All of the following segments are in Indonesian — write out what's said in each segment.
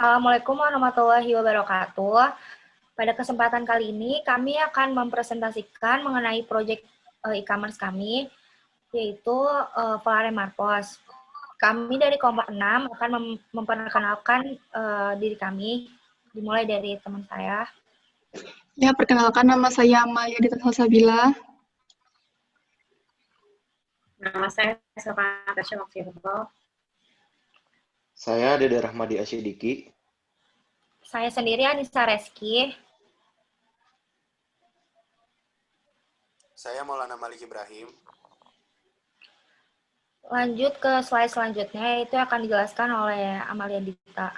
Assalamualaikum warahmatullahi wabarakatuh. Pada kesempatan kali ini, kami akan mempresentasikan mengenai proyek e-commerce kami, yaitu Volare Marpos. Kami dari kelompok 6 akan memperkenalkan diri kami, dimulai dari teman saya. Ya, perkenalkan nama saya Amalia Dita Salsabila. Nama saya Sylvana Natasha Maksirbo. Saya Dede Rahmadi Asyidiki. Saya sendiri Anissa Reski. Saya Maulana Malik Ibrahim. Lanjut ke slide selanjutnya, yaitu akan dijelaskan oleh Amalia Dita.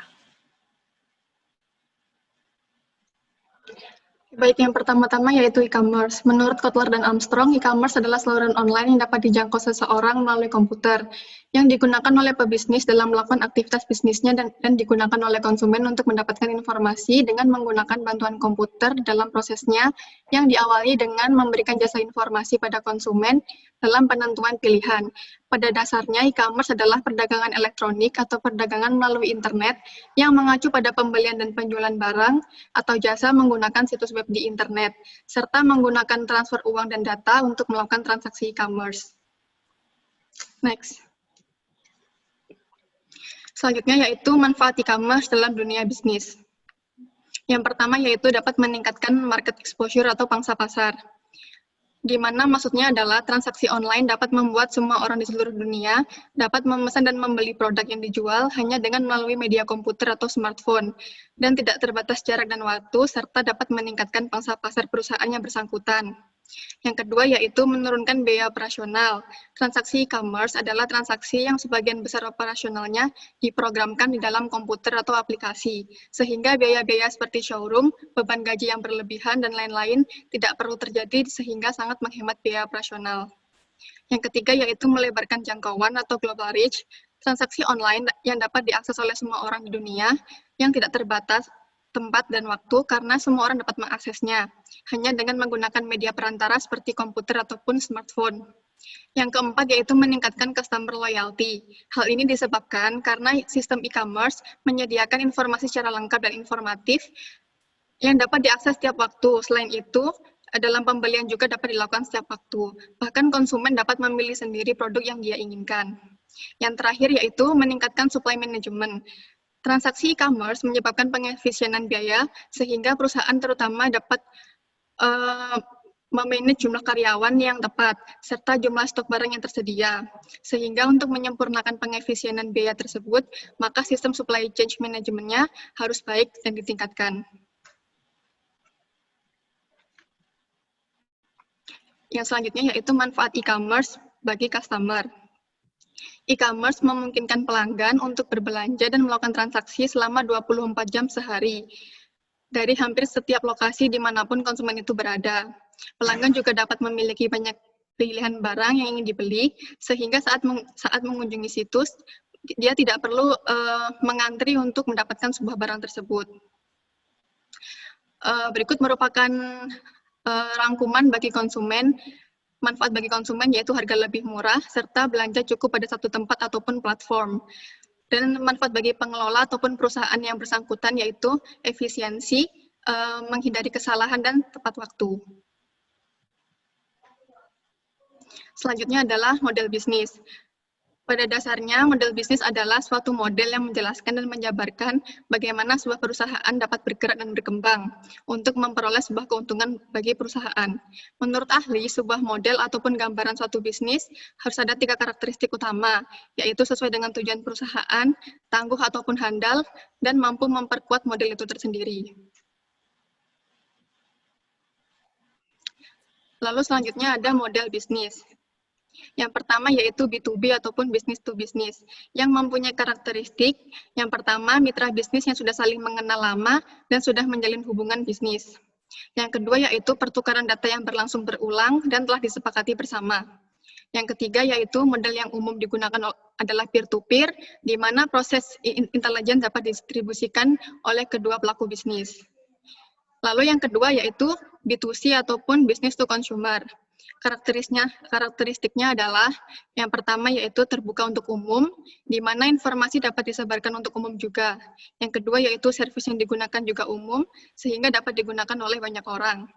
Baik, yang pertama-tama yaitu e-commerce. Menurut Kotler dan Armstrong, e-commerce adalah saluran online yang dapat dijangkau seseorang melalui komputer, yang digunakan oleh pebisnis dalam melakukan aktivitas bisnisnya dan digunakan oleh konsumen untuk mendapatkan informasi dengan menggunakan bantuan komputer dalam prosesnya, yang diawali dengan memberikan jasa informasi pada konsumen dalam penentuan pilihan. Pada dasarnya, e-commerce adalah perdagangan elektronik atau perdagangan melalui internet yang mengacu pada pembelian dan penjualan barang atau jasa menggunakan situs web di internet, serta menggunakan transfer uang dan data untuk melakukan transaksi e-commerce. Next. Selanjutnya yaitu manfaat e-commerce dalam dunia bisnis. Yang pertama yaitu dapat meningkatkan market exposure atau pangsa pasar. Di mana maksudnya adalah transaksi online dapat membuat semua orang di seluruh dunia dapat memesan dan membeli produk yang dijual hanya dengan melalui media komputer atau smartphone, dan tidak terbatas jarak dan waktu, serta dapat meningkatkan pangsa pasar perusahaan yang bersangkutan. Yang kedua yaitu menurunkan biaya operasional. Transaksi e-commerce adalah transaksi yang sebagian besar operasionalnya diprogramkan di dalam komputer atau aplikasi, sehingga biaya-biaya seperti showroom, beban gaji yang berlebihan, dan lain-lain tidak perlu terjadi sehingga sangat menghemat biaya operasional. Yang ketiga yaitu melebarkan jangkauan atau global reach. Transaksi online yang dapat diakses oleh semua orang di dunia yang tidak terbatas tempat dan waktu karena semua orang dapat mengaksesnya, hanya dengan menggunakan media perantara seperti komputer ataupun smartphone. Yang keempat yaitu meningkatkan customer loyalty. Hal ini disebabkan karena sistem e-commerce menyediakan informasi secara lengkap dan informatif yang dapat diakses setiap waktu. Selain itu, dalam pembelian juga dapat dilakukan setiap waktu. Bahkan konsumen dapat memilih sendiri produk yang dia inginkan. Yang terakhir yaitu meningkatkan supply management. Transaksi e-commerce menyebabkan pengefisienan biaya, sehingga perusahaan terutama dapat memanage jumlah karyawan yang tepat, serta jumlah stok barang yang tersedia. Sehingga untuk menyempurnakan pengefisienan biaya tersebut, maka sistem supply chain management-nya harus baik dan ditingkatkan. Yang selanjutnya yaitu manfaat e-commerce bagi customer. E-commerce memungkinkan pelanggan untuk berbelanja dan melakukan transaksi selama 24 jam sehari dari hampir setiap lokasi dimanapun konsumen itu berada. Pelanggan juga dapat memiliki banyak pilihan barang yang ingin dibeli, sehingga saat mengunjungi situs, dia tidak perlu mengantri untuk mendapatkan sebuah barang tersebut. Berikut merupakan rangkuman bagi konsumen. Manfaat bagi konsumen yaitu harga lebih murah, serta belanja cukup pada satu tempat ataupun platform. Dan manfaat bagi pengelola ataupun perusahaan yang bersangkutan yaitu efisiensi, menghindari kesalahan, dan tepat waktu. Selanjutnya adalah model bisnis. Pada dasarnya, model bisnis adalah suatu model yang menjelaskan dan menjabarkan bagaimana sebuah perusahaan dapat bergerak dan berkembang untuk memperoleh sebuah keuntungan bagi perusahaan. Menurut ahli, sebuah model ataupun gambaran suatu bisnis harus ada 3 karakteristik utama, yaitu sesuai dengan tujuan perusahaan, tangguh ataupun handal, dan mampu memperkuat model itu tersendiri. Lalu selanjutnya ada model bisnis. Yang pertama yaitu B2B ataupun business to business, yang mempunyai karakteristik yang pertama mitra bisnis yang sudah saling mengenal lama dan sudah menjalin hubungan bisnis. Yang kedua yaitu pertukaran data yang berlangsung berulang dan telah disepakati bersama. Yang ketiga yaitu model yang umum digunakan adalah peer-to-peer, di mana proses intelijen dapat didistribusikan oleh kedua pelaku bisnis. Lalu yang kedua yaitu B2C ataupun business to consumer. Karakteristiknya adalah yang pertama yaitu terbuka untuk umum, di mana informasi dapat disebarkan untuk umum juga. Yang kedua yaitu servis yang digunakan juga umum, sehingga dapat digunakan oleh banyak orang.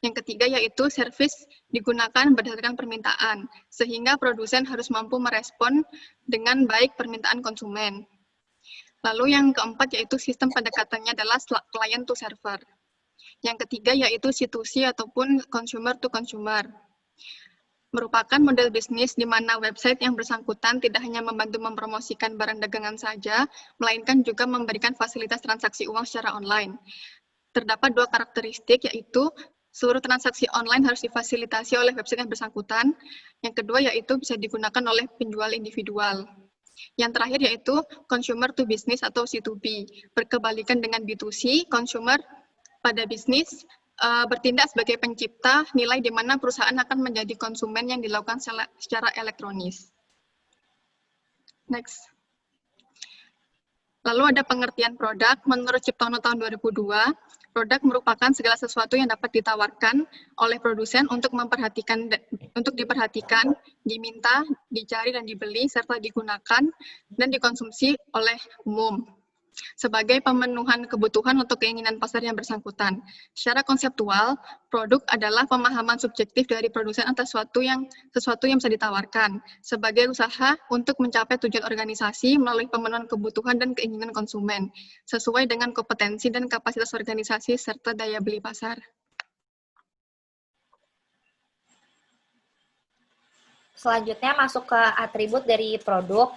Yang ketiga yaitu servis digunakan berdasarkan permintaan, sehingga produsen harus mampu merespon dengan baik permintaan konsumen. Lalu yang keempat yaitu sistem pendekatannya adalah client to server. Yang ketiga yaitu C2C ataupun consumer to consumer. Merupakan model bisnis di mana website yang bersangkutan tidak hanya membantu mempromosikan barang dagangan saja, melainkan juga memberikan fasilitas transaksi uang secara online. Terdapat dua karakteristik, yaitu seluruh transaksi online harus difasilitasi oleh website yang bersangkutan. Yang kedua yaitu bisa digunakan oleh penjual individual. Yang terakhir yaitu consumer to business atau C2B. Berkebalikan dengan B2C, consumer pada bisnis bertindak sebagai pencipta nilai di mana perusahaan akan menjadi konsumen yang dilakukan secara elektronis. Next. Lalu ada pengertian produk. Menurut Ciptono tahun 2002, produk merupakan segala sesuatu yang dapat ditawarkan oleh produsen untuk diperhatikan, diminta, dicari dan dibeli serta digunakan dan dikonsumsi oleh umum sebagai pemenuhan kebutuhan untuk keinginan pasar yang bersangkutan. Secara konseptual, produk adalah pemahaman subjektif dari produsen atas sesuatu yang bisa ditawarkan sebagai usaha untuk mencapai tujuan organisasi melalui pemenuhan kebutuhan dan keinginan konsumen, sesuai dengan kompetensi dan kapasitas organisasi serta daya beli pasar. Selanjutnya masuk ke atribut dari produk,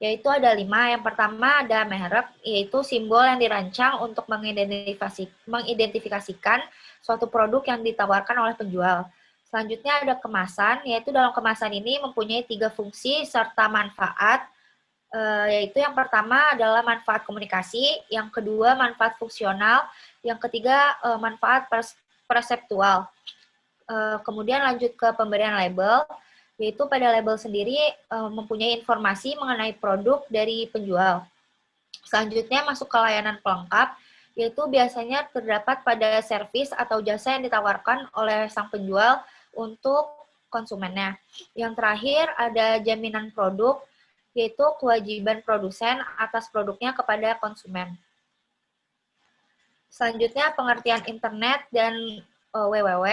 yaitu ada 5. Yang pertama ada merek, yaitu simbol yang dirancang untuk mengidentifikasikan suatu produk yang ditawarkan oleh penjual. Selanjutnya ada kemasan, yaitu dalam kemasan ini mempunyai 3 fungsi serta manfaat, yaitu yang pertama adalah manfaat komunikasi, yang kedua manfaat fungsional, yang ketiga manfaat perseptual. Kemudian lanjut ke pemberian label, yaitu pada label sendiri mempunyai informasi mengenai produk dari penjual. Selanjutnya masuk ke layanan pelengkap, yaitu biasanya terdapat pada servis atau jasa yang ditawarkan oleh sang penjual untuk konsumennya. Yang terakhir ada jaminan produk, yaitu kewajiban produsen atas produknya kepada konsumen. Selanjutnya pengertian internet dan www.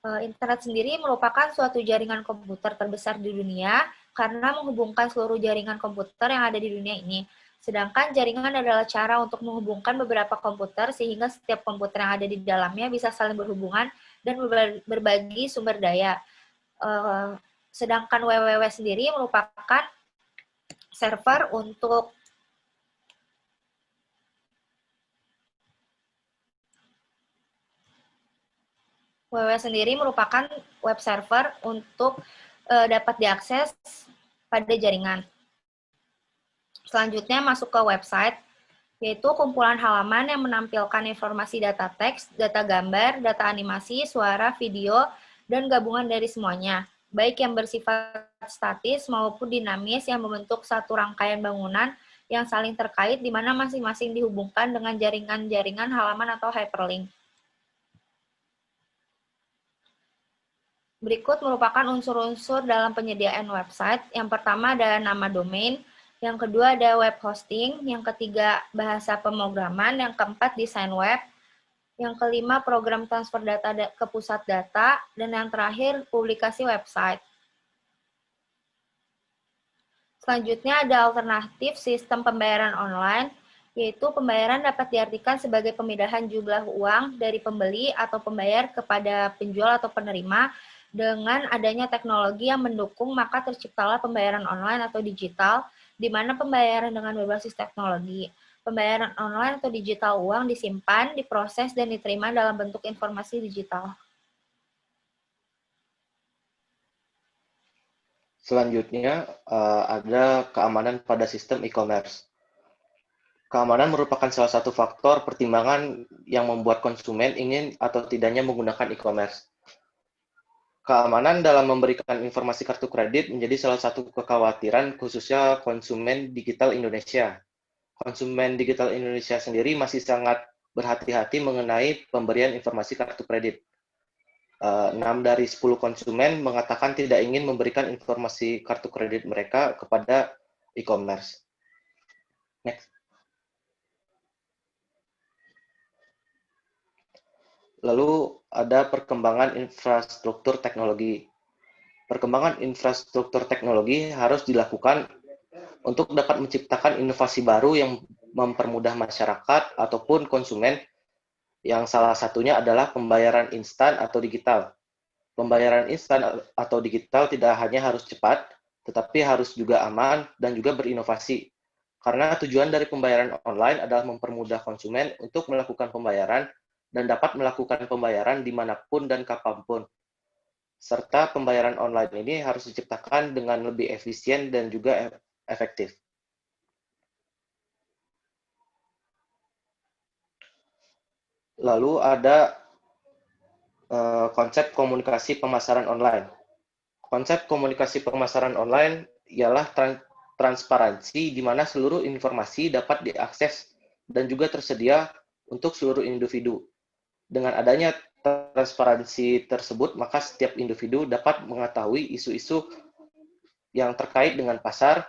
Internet sendiri merupakan suatu jaringan komputer terbesar di dunia karena menghubungkan seluruh jaringan komputer yang ada di dunia ini. Sedangkan jaringan adalah cara untuk menghubungkan beberapa komputer sehingga setiap komputer yang ada di dalamnya bisa saling berhubungan dan berbagi sumber daya. Sedangkan www sendiri merupakan server untuk www sendiri merupakan web server untuk dapat diakses pada jaringan. Selanjutnya masuk ke website, yaitu kumpulan halaman yang menampilkan informasi data teks, data gambar, data animasi, suara, video, dan gabungan dari semuanya, baik yang bersifat statis maupun dinamis yang membentuk satu rangkaian bangunan yang saling terkait di mana masing-masing dihubungkan dengan jaringan-jaringan halaman atau hyperlink. Berikut merupakan unsur-unsur dalam penyediaan website. Yang pertama ada nama domain, yang kedua ada web hosting, yang ketiga bahasa pemrograman, yang keempat desain web, yang kelima program transfer data ke pusat data, dan yang terakhir publikasi website. Selanjutnya ada alternatif sistem pembayaran online, yaitu pembayaran dapat diartikan sebagai pemindahan jumlah uang dari pembeli atau pembayar kepada penjual atau penerima. Dengan adanya teknologi yang mendukung, maka terciptalah pembayaran online atau digital, di mana pembayaran dengan berbasis teknologi. Pembayaran online atau digital uang disimpan, diproses, dan diterima dalam bentuk informasi digital. Selanjutnya ada keamanan pada sistem e-commerce. Keamanan merupakan salah satu faktor pertimbangan yang membuat konsumen ingin atau tidaknya menggunakan e-commerce. Keamanan dalam memberikan informasi kartu kredit menjadi salah satu kekhawatiran khususnya konsumen digital Indonesia. Konsumen digital Indonesia sendiri masih sangat berhati-hati mengenai pemberian informasi kartu kredit. 6 dari 10 konsumen mengatakan tidak ingin memberikan informasi kartu kredit mereka kepada e-commerce. Next. Lalu ada perkembangan infrastruktur teknologi. Perkembangan infrastruktur teknologi harus dilakukan untuk dapat menciptakan inovasi baru yang mempermudah masyarakat ataupun konsumen, yang salah satunya adalah pembayaran instan atau digital. Pembayaran instan atau digital tidak hanya harus cepat, tetapi harus juga aman dan juga berinovasi. Karena tujuan dari pembayaran online adalah mempermudah konsumen untuk melakukan pembayaran dan dapat melakukan pembayaran dimanapun dan kapanpun. Serta pembayaran online ini harus diciptakan dengan lebih efisien dan juga efektif. Lalu ada konsep komunikasi pemasaran online. Konsep komunikasi pemasaran online ialah transparansi di mana seluruh informasi dapat diakses dan juga tersedia untuk seluruh individu. Dengan adanya transparansi tersebut, maka setiap individu dapat mengetahui isu-isu yang terkait dengan pasar,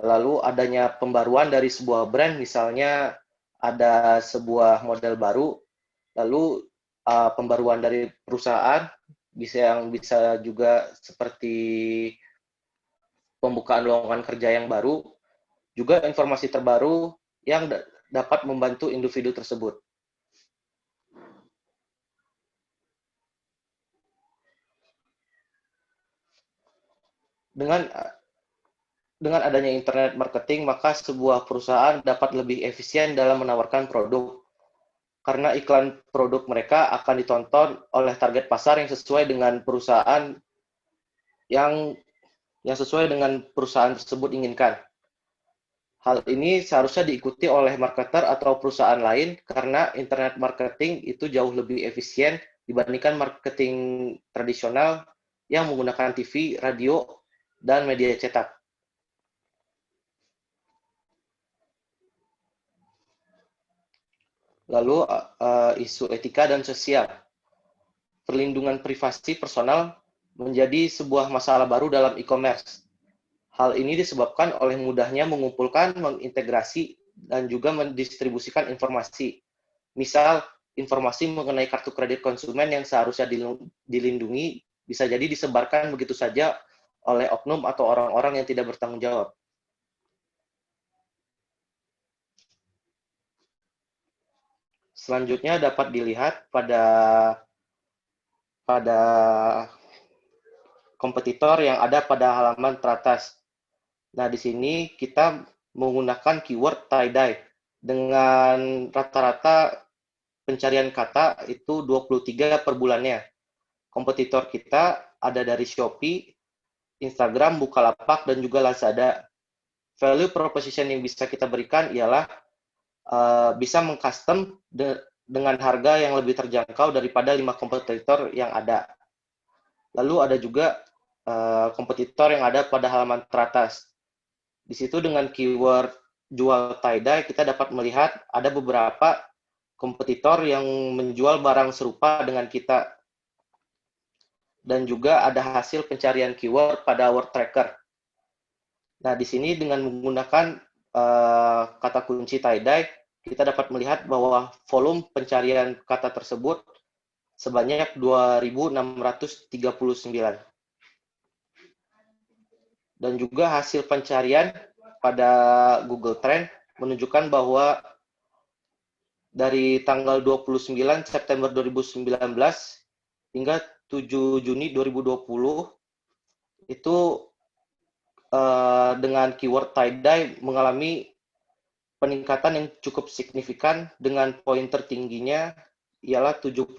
lalu adanya pembaruan dari sebuah brand, misalnya ada sebuah model baru, lalu pembaruan dari perusahaan, yang bisa juga seperti pembukaan lowongan kerja yang baru, juga informasi terbaru yang dapat membantu individu tersebut. Dengan adanya internet marketing, maka sebuah perusahaan dapat lebih efisien dalam menawarkan produk. Karena iklan produk mereka akan ditonton oleh target pasar yang sesuai dengan perusahaan yang sesuai dengan perusahaan tersebut inginkan. Hal ini seharusnya diikuti oleh marketer atau perusahaan lain karena internet marketing itu jauh lebih efisien dibandingkan marketing tradisional yang menggunakan TV, radio, dan media cetak. Lalu isu etika dan sosial. Perlindungan privasi personal menjadi sebuah masalah baru dalam e-commerce. Hal ini disebabkan oleh mudahnya mengumpulkan, mengintegrasi, dan juga mendistribusikan informasi. Misal, informasi mengenai kartu kredit konsumen yang seharusnya dilindungi bisa jadi disebarkan begitu saja oleh oknum atau orang-orang yang tidak bertanggung jawab. Selanjutnya dapat dilihat pada kompetitor yang ada pada halaman teratas. Nah, di sini kita menggunakan keyword tie-dye dengan rata-rata pencarian kata itu 23 per bulannya. Kompetitor kita ada dari Shopee, Instagram, Bukalapak, dan juga Lazada. Value proposition yang bisa kita berikan ialah bisa mengcustom dengan harga yang lebih terjangkau daripada 5 kompetitor yang ada. Lalu ada juga kompetitor yang ada pada halaman teratas. Di situ dengan keyword jual tie-dye, kita dapat melihat ada beberapa kompetitor yang menjual barang serupa dengan kita. Dan juga ada hasil pencarian keyword pada word tracker. Nah, di sini dengan menggunakan kata kunci tie-dye, kita dapat melihat bahwa volume pencarian kata tersebut sebanyak 2.639. Dan juga hasil pencarian pada Google Trend menunjukkan bahwa dari tanggal 29 September 2019 hingga 7 Juni 2020 itu dengan keyword tie-dye mengalami peningkatan yang cukup signifikan dengan poin tertingginya ialah 75.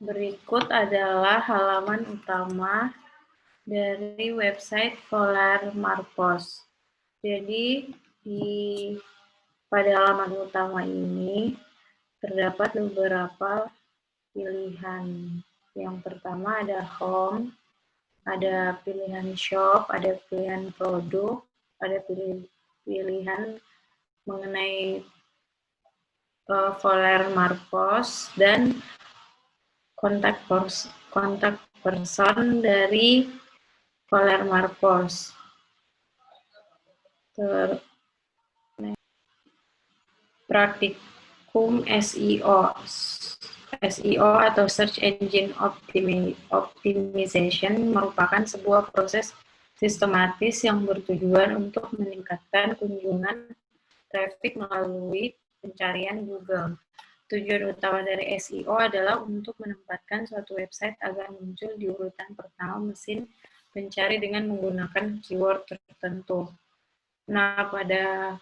Berikut adalah halaman utama dari website Volar Marpos. Jadi pada halaman utama ini terdapat beberapa pilihan. Yang pertama ada home, ada pilihan shop, ada pilihan produk, ada pilihan mengenai Voller Marcos dan kontak person dari Voller Marcos. Praktikum SEO. SEO atau Search Engine Optimization merupakan sebuah proses sistematis yang bertujuan untuk meningkatkan kunjungan traffic melalui pencarian Google. Tujuan utama dari SEO adalah untuk menempatkan suatu website agar muncul di urutan pertama mesin pencari dengan menggunakan keyword tertentu. Nah, pada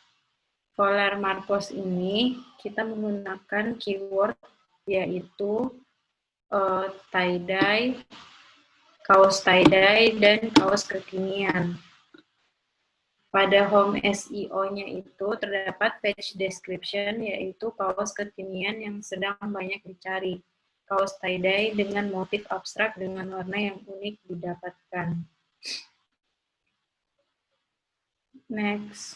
Voller Marcos ini kita menggunakan keyword yaitu tie-dye, kaos tie-dye, dan kaos kekinian. Pada home SEO-nya itu terdapat page description, yaitu kaos kekinian yang sedang banyak dicari. Kaos tie-dye dengan motif abstrak dengan warna yang unik didapatkan. Next.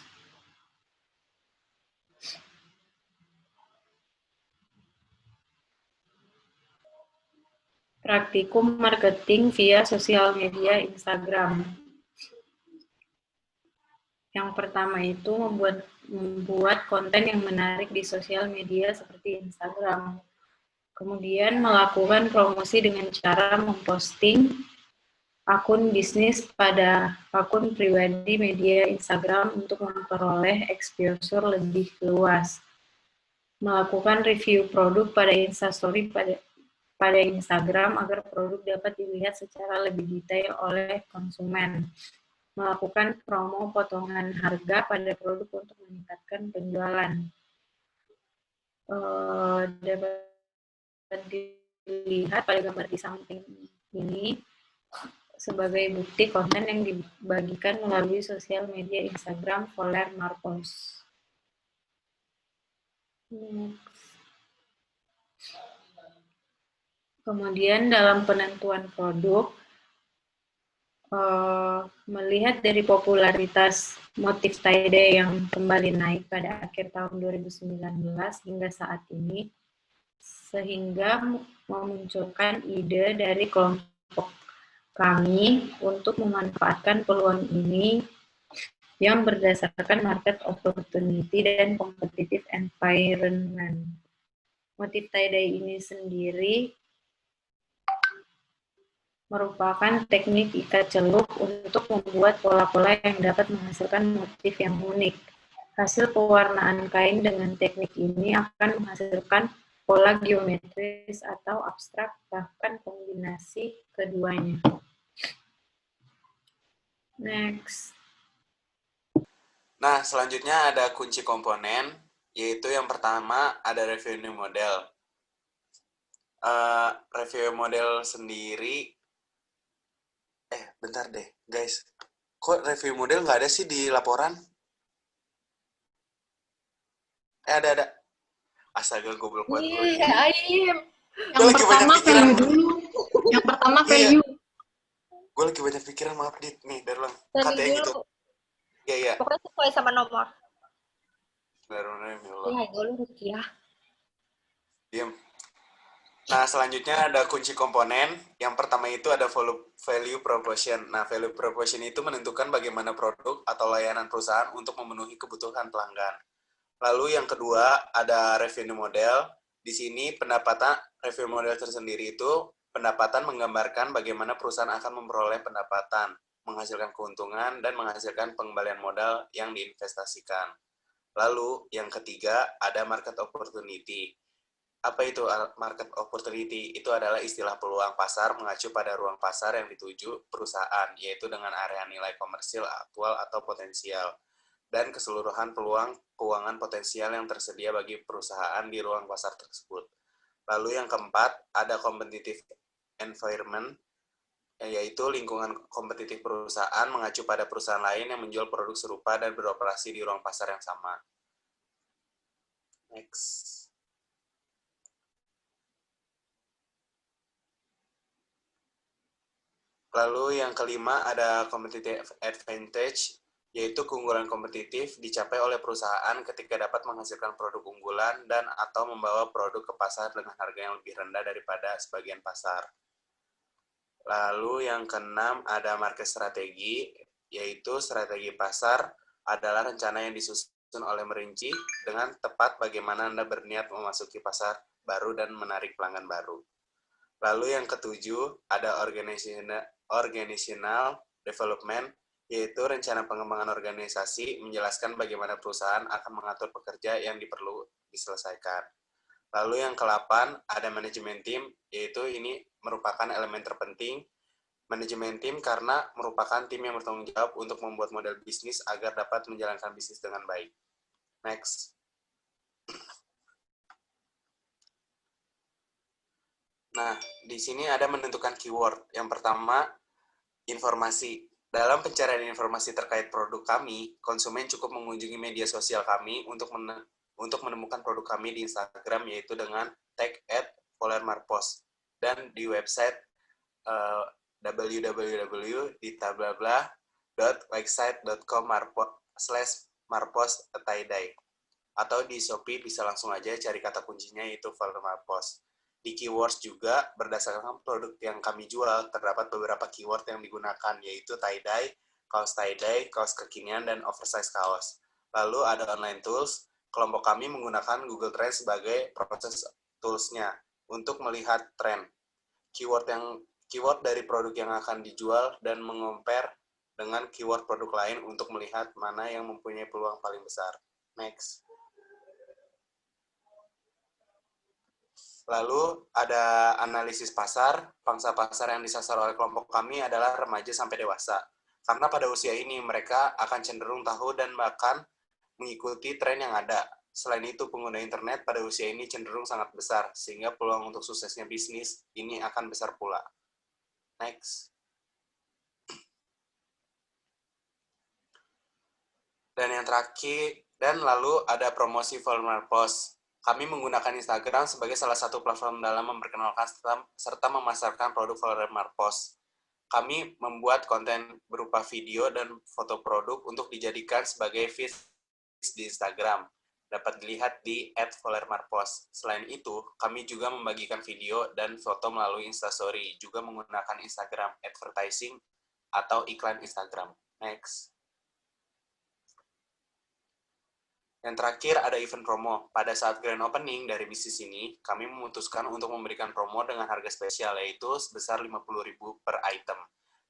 Praktikum marketing via sosial media Instagram. Yang pertama itu membuat konten yang menarik di sosial media seperti Instagram. Kemudian melakukan promosi dengan cara memposting akun bisnis pada akun pribadi media Instagram untuk memperoleh exposure lebih luas. Melakukan review produk pada Instastory pada Instagram agar produk dapat dilihat secara lebih detail oleh konsumen. Melakukan promo potongan harga pada produk untuk meningkatkan penjualan. Dapat dilihat pada gambar di samping ini sebagai bukti konten yang dibagikan melalui sosial media Instagram Voller Marcos. Kemudian dalam penentuan produk, melihat dari popularitas motif tie-dye yang kembali naik pada akhir tahun 2019 hingga saat ini, sehingga memunculkan ide dari kelompok kami untuk memanfaatkan peluang ini yang berdasarkan market opportunity dan competitive environment. Motif tie-dye ini sendiri merupakan teknik ikat celup untuk membuat pola-pola yang dapat menghasilkan motif yang unik. Hasil pewarnaan kain dengan teknik ini akan menghasilkan pola geometris atau abstrak, bahkan kombinasi keduanya. Next. Nah, selanjutnya ada kunci komponen, yaitu yang pertama ada revenue model. Revenue model sendiri, bentar deh, guys. Kok review model nggak ada sih di laporan? Ada. Astaga, gue belum buat gue. Yang pertama value dulu. Yang pertama value. Gue lagi banyak pikiran, maaf Dit. Nih, Darlan. Katanya gitu. Iya. Pokoknya sesuai sama nomor. Darlan, Ya, gue lurus ya. Diam. Nah, selanjutnya ada kunci komponen. Yang pertama itu ada value proposition. Nah, value proposition itu menentukan bagaimana produk atau layanan perusahaan untuk memenuhi kebutuhan pelanggan. Lalu yang kedua ada revenue model. Di sini pendapatan revenue model tersendiri itu pendapatan menggambarkan bagaimana perusahaan akan memperoleh pendapatan, menghasilkan keuntungan, dan menghasilkan pengembalian modal yang diinvestasikan. Lalu yang ketiga ada market opportunity. Apa itu market opportunity? Itu adalah istilah peluang pasar mengacu pada ruang pasar yang dituju perusahaan, yaitu dengan area nilai komersil aktual atau potensial, dan keseluruhan peluang keuangan potensial yang tersedia bagi perusahaan di ruang pasar tersebut. Lalu yang keempat, ada competitive environment, yaitu lingkungan kompetitif perusahaan mengacu pada perusahaan lain yang menjual produk serupa dan beroperasi di ruang pasar yang sama. Next. Lalu yang kelima ada competitive advantage, yaitu keunggulan kompetitif dicapai oleh perusahaan ketika dapat menghasilkan produk unggulan dan atau membawa produk ke pasar dengan harga yang lebih rendah daripada sebagian pasar. Lalu yang keenam ada market strategi, yaitu strategi pasar adalah rencana yang disusun oleh merinci dengan tepat bagaimana Anda berniat memasuki pasar baru dan menarik pelanggan baru. Lalu yang ketujuh ada organizational development, yaitu rencana pengembangan organisasi menjelaskan bagaimana perusahaan akan mengatur pekerja yang perlu diselesaikan. Lalu yang ke-8 ada manajemen tim, yaitu ini merupakan elemen terpenting. Manajemen tim karena merupakan tim yang bertanggung jawab untuk membuat model bisnis agar dapat menjalankan bisnis dengan baik. Next. Nah, di sini ada menentukan keyword. Yang pertama, informasi. Dalam pencarian informasi terkait produk kami, konsumen cukup mengunjungi media sosial kami untuk menemukan produk kami di Instagram, yaitu dengan tag @FolerMarpos, dan di website www.wixsite.com/marpos-tie-dye, atau di Shopee bisa langsung aja cari kata kuncinya yaitu Foler Marpos. Di keywords juga berdasarkan produk yang kami jual terdapat beberapa keyword yang digunakan yaitu tie-dye, kaos kekinian, dan oversize kaos. Lalu ada online tools. Kelompok kami menggunakan Google Trends sebagai proses tools-nya untuk melihat tren. Keyword dari produk yang akan dijual dan mengompar dengan keyword produk lain untuk melihat mana yang mempunyai peluang paling besar. Next. Lalu ada analisis pasar. Pangsa pasar yang disasar oleh kelompok kami adalah remaja sampai dewasa. Karena pada usia ini mereka akan cenderung tahu dan bahkan mengikuti tren yang ada. Selain itu, pengguna internet pada usia ini cenderung sangat besar, sehingga peluang untuk suksesnya bisnis ini akan besar pula. Next. Dan yang terakhir, dan lalu ada promosi Foler Marpos. Kami menggunakan Instagram sebagai salah satu platform dalam memperkenalkan serta memasarkan produk Foler Marpos. Kami membuat konten berupa video dan foto produk untuk dijadikan sebagai feed di Instagram. Dapat dilihat di @FolerMarpos. Selain itu, kami juga membagikan video dan foto melalui Instastory, juga menggunakan Instagram advertising atau iklan Instagram. Next. Yang terakhir ada event promo. Pada saat grand opening dari bisnis ini, kami memutuskan untuk memberikan promo dengan harga spesial, yaitu sebesar 50.000 per item,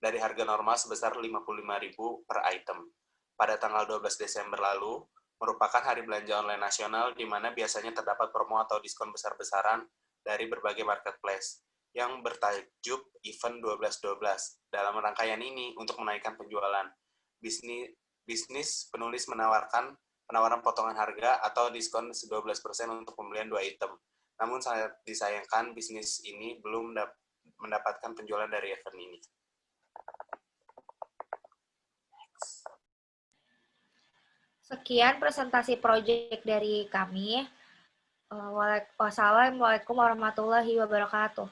dari harga normal sebesar 55.000 per item. Pada tanggal 12 Desember lalu, merupakan hari belanja online nasional di mana biasanya terdapat promo atau diskon besar-besaran dari berbagai marketplace yang bertajuk Event 12.12. Dalam rangkaian ini, untuk menaikkan penjualan, bisnis penulis menawarkan penawaran potongan harga atau diskon 12% untuk pembelian 2 item. Namun sangat disayangkan bisnis ini belum mendapatkan penjualan dari event ini. Sekian presentasi proyek dari kami. Wassalamualaikum warahmatullahi wabarakatuh.